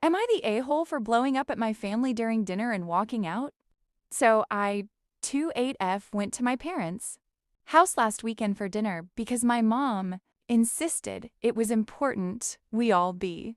Am I the a-hole for blowing up at my family during dinner and walking out? So I 28F went to my parents' house last weekend for dinner because my mom insisted it was important we all be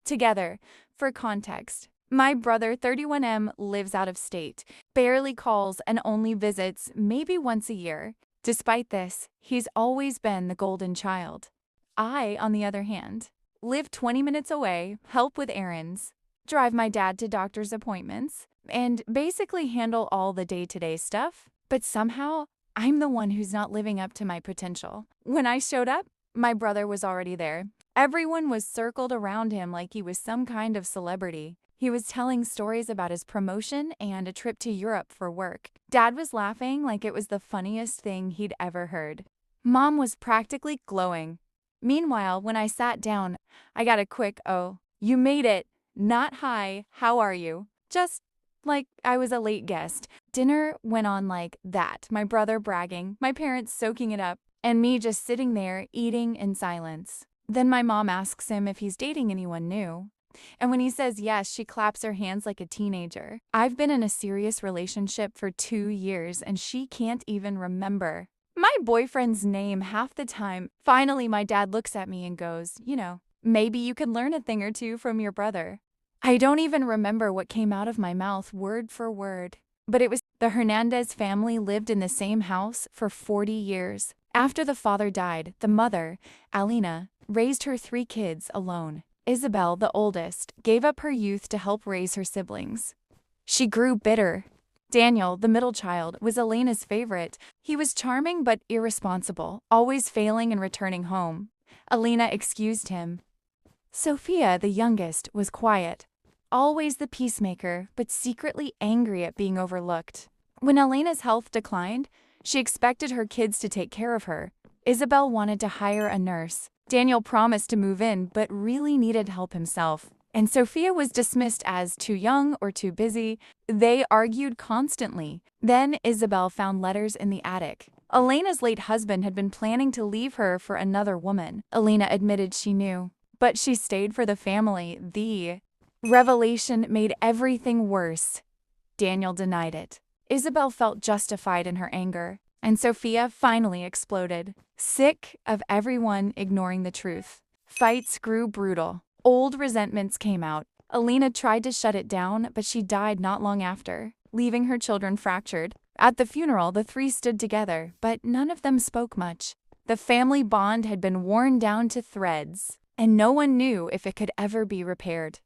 together. For context, my brother 31M lives out of state, barely calls and only visits maybe once a year. Despite this, he's always been the golden child. I, on the other hand, live 20 minutes away, help with errands, drive my dad to doctor's appointments, and basically handle all the day-to-day stuff. But somehow, I'm the one who's not living up to my potential. When I showed up, my brother was already there. Everyone was circled around him like he was some kind of celebrity. He was telling stories about his promotion and a trip to Europe for work. Dad was laughing like it was the funniest thing he'd ever heard. Mom was practically glowing. Meanwhile, when I sat down, I got a quick, "Oh, you made it. Not hi, how are you?" Just like I was a late guest. Dinner went on like that, my brother bragging, my parents soaking it up, and me just sitting there eating in silence. Then my mom asks him if he's dating anyone new. And when he says yes, she claps her hands like a teenager. I've been in a serious relationship for 2 years and she can't even remember my boyfriend's name half the time. Finally, my dad looks at me and goes, maybe you can learn a thing or two from your brother. I don't even remember what came out of my mouth word for word, but it was the Hernandez family lived in the same house for 40 years. After the father died, the mother, Alina, raised her 3 kids alone. Isabel, the oldest, gave up her youth to help raise her siblings. She grew bitter. Daniel, the middle child, was Elena's favorite. He was charming but irresponsible, always failing and returning home. Elena excused him. Sophia, the youngest, was quiet, always the peacemaker, but secretly angry at being overlooked. When Elena's health declined, she expected her kids to take care of her. Isabel wanted to hire a nurse. Daniel promised to move in, but really needed help himself. And Sophia was dismissed as too young or too busy. They argued constantly. Then Isabel found letters in the attic. Elena's late husband had been planning to leave her for another woman. Elena admitted she knew, but she stayed for the family. The revelation made everything worse. Daniel denied it. Isabel felt justified in her anger, and Sophia finally exploded, sick of everyone ignoring the truth. Fights grew brutal. Old resentments came out. Elena tried to shut it down, but she died not long after, leaving her children fractured. At the funeral, the 3 stood together, but none of them spoke much. The family bond had been worn down to threads, and no one knew if it could ever be repaired.